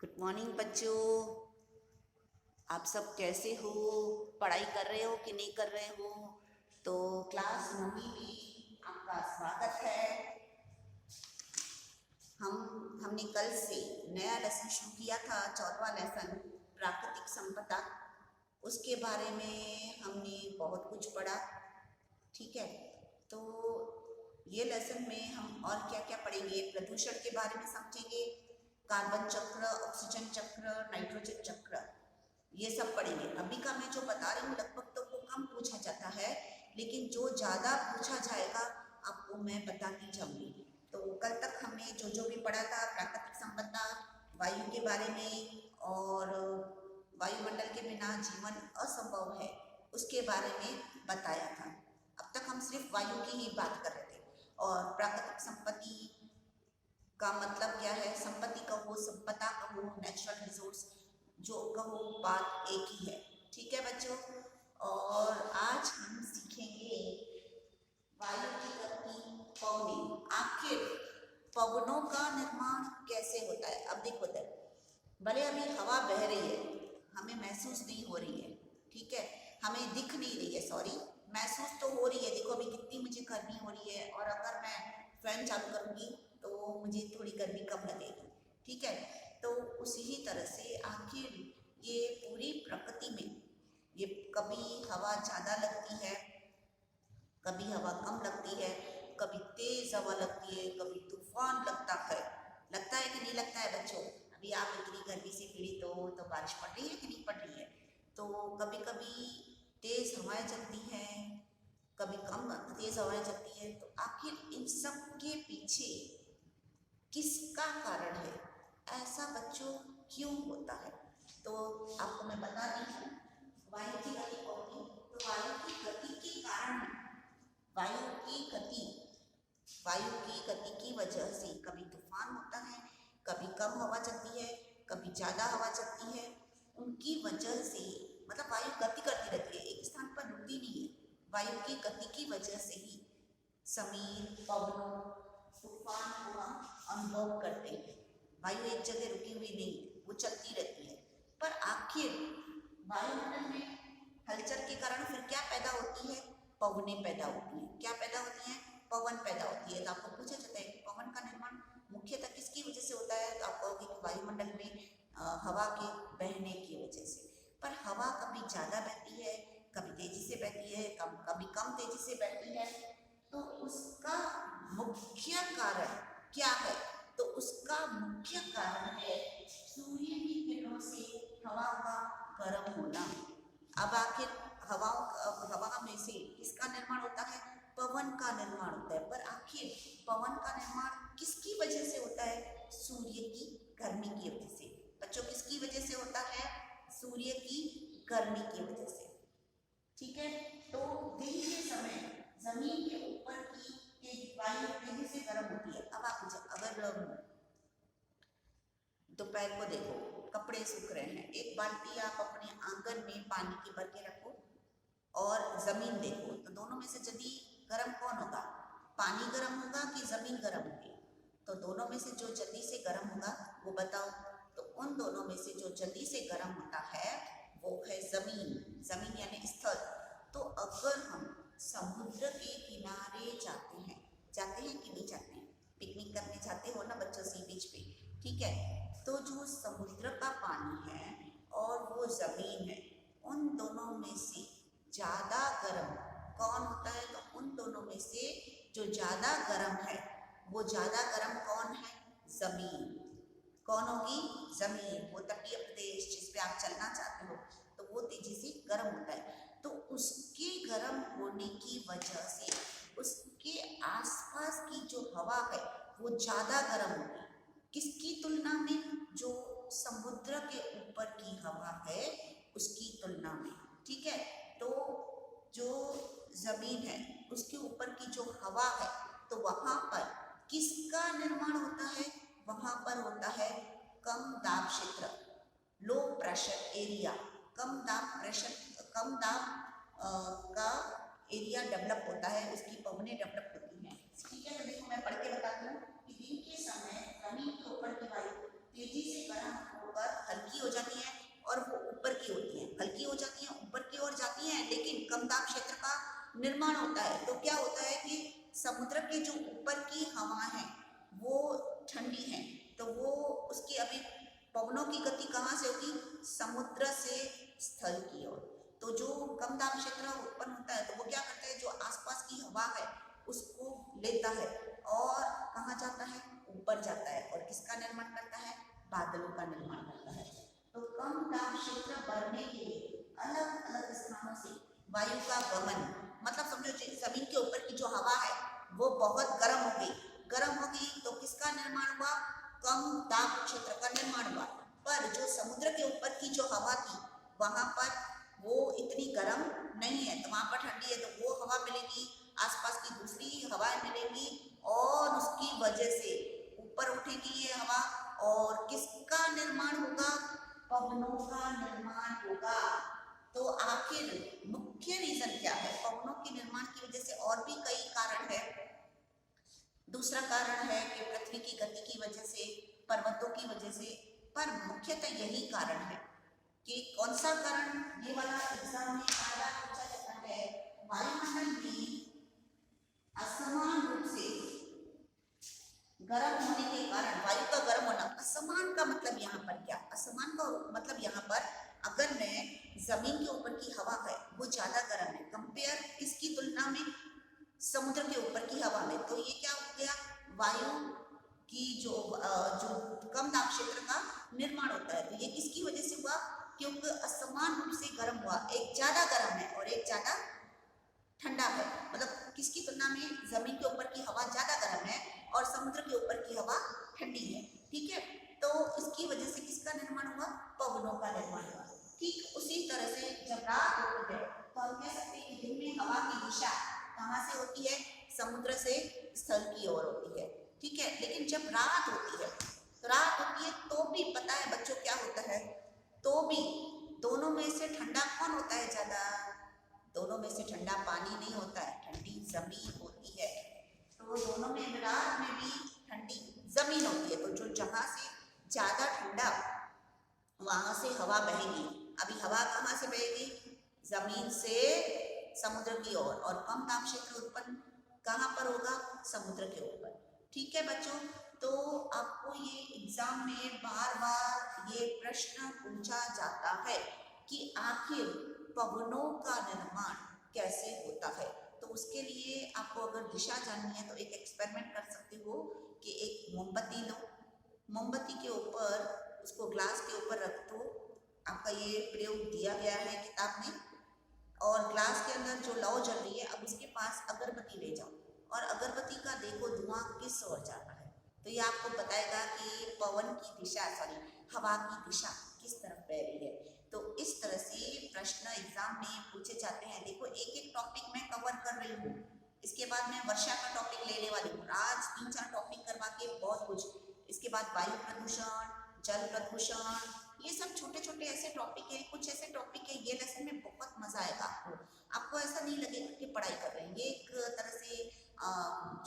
Good morning बच्चों। आप सब कैसे हो? पढ़ाई कर रहे हो कि नहीं कर रहे हो? तो क्लास 9वीं में आपका स्वागत है। हमने कल से नया लेसन शुरू किया था, 14वां लेसन प्राकृतिक संपदा। उसके बारे में हमने बहुत कुछ पढ़ा। ठीक है, तो ये लेसन में हम और क्या क्या पढ़ेंगे? प्रदूषण के बारे में समझेंगे, कार्बन चक्र, ऑक्सीजन चक्र, नाइट्रोजन चक्र, ये सब पढ़ेंगे। अभी का मैं जो बता रही हूँ लगभग तो वो कम पूछा जाता है, लेकिन जो ज़्यादा पूछा जाएगा आपको मैं बताती जाऊँगी। तो कल तक हमने जो जो भी पढ़ा था, प्राकृतिक संपदा, वायु के बारे में, और वायुमंडल के बिना जीवन असंभव है, उसके बारे में बताया था। अब तक हम सिर्फ वायु की ही बात कर रहे थे। और प्राकृतिक संपत्ति का मतलब क्या है? संपत्ति कहो, संपदा कहो, नेचुरल रिसोर्स जो कहो, बात एक ही है। ठीक है बच्चों, और आज हम सीखेंगे वायु की गति, पवने। आखिर पवनों का निर्माण कैसे होता है? अब देखो इधर, भले अभी हवा बह रही है, हमें महसूस नहीं हो रही है, ठीक है, हमें दिख नहीं रही है, सॉरी, महसूस तो हो रही है। देखो अभी कितनी मुझे गर्मी हो रही है, और अगर मैं फैन चालू करूँगी तो मुझे थोड़ी गर्मी कम लगेगी। ठीक है, तो उसी तरह से आखिर ये पूरी प्रकृति में ये कभी हवा ज़्यादा लगती है, कभी हवा कम लगती है, कभी तेज हवा लगती है, कभी तूफान लगता है कि नहीं लगता है बच्चों? अभी आप इतनी गर्मी से पीड़ित हो, तो बारिश पड़ रही है कि नहीं पड़ रही है? तो कभी कभी तेज हवाएं चलती हैं, कभी कम तेज हवाएं चलती है। तो आखिर इन सब के पीछे किसका कारण है? ऐसा बच्चों क्यों होता है? तो आपको मैं बता दी हूँ, वायु की गति होगी। तो वायु की गति के कारण, वायु की गति की वजह से कभी तूफान होता है, कभी कम हवा चलती है, कभी ज़्यादा हवा चलती है। उनकी वजह से, मतलब वायु गति करती रहती है, एक स्थान पर रुकती नहीं है। वायु की गति की वजह से ही समीर, पवनों, तूफान को हम अनुभव करते हैं। वायु एक जगह रुकी हुई नहीं है, वो चलती रहती है। पर आखिर वायुमंडल में हलचल के कारण फिर क्या पैदा होती है? पवनें पैदा होती हैं। क्या पैदा होती हैं? पवन पैदा होती है। तो आपको पूछा जाता है कि पवन का निर्माण मुख्यतः किसकी वजह से होता है? तो आप कहोगे कि वायुमंडल में हवा के बहने की वजह से। पर हवा कभी ज़्यादा बहती है, कभी तेजी से बहती है, कभी कम तेजी से बहती है। तो उसका मुख्य कारण क्या है? तो उसका मुख्य कारण है सूर्य की किरणों से हवा का गर्म होना। अब आखिर हवा में से किसका निर्माण होता है? पवन का निर्माण होता है। पर आखिर पवन का निर्माण किसकी वजह से होता है? सूर्य की गर्मी की वजह से। बच्चों, किसकी वजह से होता है? सूर्य की गर्मी की वजह से। ठीक है, तो दिन के समय जमीन के ऊपर की वायु तेजी से गर्म होती है। अब आप अगर दोपहर को देखो, कपड़े सूख रहे हैं, एक बाल्टी आप अपने आंगन में पानी की भर के रखो और जमीन देखो, तो दोनों में से जल्दी गर्म कौन होगा? पानी गर्म होगा कि जमीन गर्म होगी? तो दोनों में से जो जल्दी से गर्म होगा वो बताओ। तो उन दोनों में से जो जल्दी से गर्म होता है वो है जमीन यानी स्थल। तो अगर हम समुद्र के किनारे जाते हैं कि नहीं जाते हैं? पिकनिक करने जाते हो ना बच्चों, सी बीच पे, ठीक है, तो जो समुद्र का पानी है और वो जमीन है, उन दोनों में से ज़्यादा गर्म कौन होता है? तो उन दोनों में से जो ज़्यादा गर्म है, वो ज़्यादा गर्म कौन है? ज़मीन। कौन होगी? ज़मीन। वो तटीय प्रदेश जिस पे आप चलना चाहते हो, तो वो तेजी से गर्म होता है। तो उसके गर्म होने की वजह से उसके आसपास की जो हवा है वो ज़्यादा गर्म होगी। किसकी तुलना में? जो समुद्र के ऊपर की हवा है उसकी तुलना में। ठीक है, तो जो जमीन है उसके ऊपर की जो हवा है, तो वहां पर किसका निर्माण होता है? वहां पर होता है कम दाब क्षेत्र, लो प्रेशर एरिया। कम दाब का एरिया डेवलप होता है, उसकी पवनें डेवलप होती हैं। ठीक है, तो देखो मैं पढ़ के बताती हूँ कि दिन के समय जमीन के ऊपर की वायु तेजी से गर्म होकर हो जाती हैं और वो ऊपर की होती हैं, हल्की हो जाती हैं, ऊपर की ओर जाती हैं, लेकिन कम दाब क्षेत्र का निर्माण होता है। तो क्या होता है कि समुद्र के जो ऊपर की हवा है वो ठंडी है, तो वो उसकी अभी पवनों की गति कहाँ से होगी, समुद्र से स्थल की ओर। तो जो कम दाब क्षेत्र उत्पन्न होता है तो वो क्या करता है, जो आसपास की हवा है उसको लेता है और कहाँ जाता है, ऊपर जाता है, और किसका निर्माण करता है, बादलों का निर्माण करता है। तो कम दाब क्षेत्र बढ़ने के लिए अलग अलग स्थानों से वायु का गमन, मतलब समझो जमीन के ऊपर की जो हवा है वो बहुत गर्म हो गई, तो किसका निर्माण हुआ, कम दाब क्षेत्र का निर्माण हुआ। पर जो समुद्र के ऊपर की जो हवा थी वहां पर वो इतनी गर्म नहीं है, तो वहां पर ठंडी है, तो वो हवा मिलेगी, आसपास की दूसरी हवाएं मिलेंगी और उसकी वजह से ऊपर उठेगी ये हवा और किसका निर्माण होगा, पवनों का निर्माण होगा। तो आखिर मुख्य रीजन क्या है पवनों के निर्माण की वजह से, और भी कई कारण है। दूसरा कारण है कि पृथ्वी की गति की वजह से, पर्वतों की वजह से, पर मुख्यतः यही कारण है कि कौन सा कारण, ये वाला एग्जाम में पहला पूछा जाता है, वायुमंडल में असमान रूप से गर्म होने के कारण, वायु का गर्म होना, असमान का मतलब यहाँ पर क्या, असमान का मतलब यहाँ पर अगर मैं जमीन के ऊपर की हवा है वो ज्यादा गर्म है कंपेयर किसकी तुलना में, समुद्र के ऊपर की हवा में, तो ये क्या हो गया, वायु की जो कम दाब क्षेत्र का निर्माण होता है। तो ये किसकी वजह से हुआ, क्योंकि असमान रूप से गर्म हुआ, एक ज्यादा गर्म है और एक ज्यादा ठंडा है, मतलब किसकी तुलना में जमीन के ऊपर की हवा ज्यादा गर्म है और समुद्र के ऊपर की हवा ठंडी है, ठीक है। तो इसकी वजह से किसका निर्माण हुआ, पवनों का निर्माण हुआ। ठीक उसी तरह से जब रात होती है तो हम कह सकते हैं कि दिन में हवा की दिशा कहाँ से होती है, समुद्र से स्थल की ओर होती है, ठीक है। लेकिन जब रात होती है तो भी पता है बच्चों क्या होता है, तो भी दोनों में से ठंडा कौन होता है ज्यादा, दोनों में से ठंडा पानी नहीं होता है, ठंडी जमीन होती है। तो दोनों में, रात में भी ठंडी जमीन होती है, तो जो जहां से ज्यादा ठंडा वहां से हवा बहेगी। अभी हवा कहाँ से बहेगी, जमीन से समुद्र की ओर, और कम दाब क्षेत्र उत्पन्न कहाँ पर होगा, समुद्र के ऊपर, ठीक है बच्चों। तो आपको ये एग्जाम में बार बार ये प्रश्न पूछा जाता है कि आखिर पवनों का निर्माण कैसे होता है। तो उसके लिए आपको अगर दिशा जाननी है तो एक एक्सपेरिमेंट कर सकते हो कि एक मोमबत्ती लो, मोमबत्ती के ऊपर उसको ग्लास के ऊपर रख दो, आपका ये प्रयोग दिया गया है किताब में, और ग्लास के अंदर जो लौ जल रही है, अब उसके पास अगरबत्ती ले जाओ और अगरबत्ती का देखो धुआं किस ओर जा रहा है, तो ये आपको बताएगा कि पवन की दिशा, सॉरी हवा की दिशा किस तरफ बह रही है। तो इस तरह से प्रश्न एग्जाम में पूछे जाते हैं। देखो एक एक टॉपिक मैं कवर कर रही हूँ, इसके बाद मैं वर्षा का टॉपिक लेने वाली हूँ, आज 3-4 टॉपिक करवा के बहुत कुछ, इसके बाद वायु प्रदूषण, जल प्रदूषण, ये सब छोटे छोटे ऐसे टॉपिक है, कुछ ऐसे टॉपिक है, ये लेसन में बहुत मजा आएगा आपको ऐसा नहीं लगेगा कि पढ़ाई कर रहे हैं, ये एक तरह से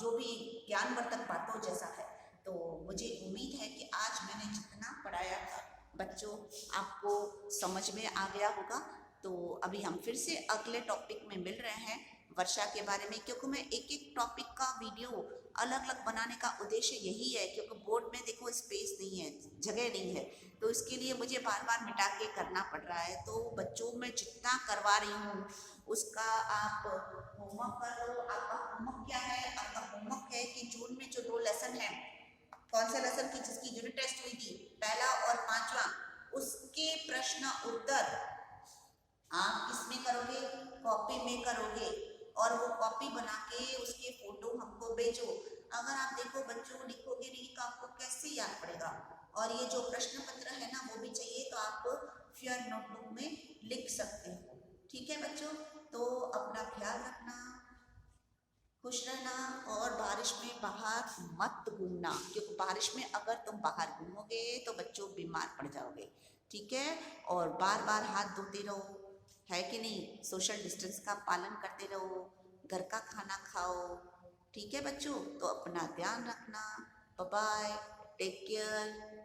जो भी ज्ञानवर्धक बातों जैसा है। तो मुझे उम्मीद है कि आज मैंने जितना पढ़ाया था बच्चों आपको समझ में आ गया होगा। तो अभी हम फिर से अगले टॉपिक में मिल रहे हैं वर्षा के बारे में, क्योंकि मैं एक एक टॉपिक का वीडियो अलग अलग बनाने का उद्देश्य यही है, क्योंकि बोर्ड में देखो स्पेस नहीं है, जगह नहीं है, तो इसके लिए मुझे बार बार मिटा के करना पड़ रहा है। तो बच्चों में जितना करवा रही हूँ उसका आप होमवर्क कर लो। आपका होमवर्क क्या है, आपका होमवर्क है कि जून में जो 2 लेसन है, कौन से लेसन की जिसकी यूनिट टेस्ट हुई थी, पहला और 5वां, उसके प्रश्न उत्तर आप किसमें करोगे, कॉपी में करोगे, और वो कॉपी बना के उसके फोटो हमको भेजो। अगर आप देखो बच्चों लिखोगे नहीं तो आपको कैसे याद पड़ेगा, और ये जो प्रश्न पत्र है ना वो भी चाहिए, तो आप फिर नोटबुक में लिख सकते हो, ठीक है बच्चों। तो अपना ख्याल रखना, खुश रहना, और बारिश में बाहर मत घूमना, क्योंकि बारिश में अगर तुम बाहर घूमोगे तो बच्चों बीमार पड़ जाओगे, ठीक है। और बार बार हाथ धोते रहो, है कि नहीं, सोशल डिस्टेंस का पालन करते रहो, घर का खाना खाओ, ठीक है बच्चों। तो अपना ध्यान रखना, बाय बाय, टेक केयर।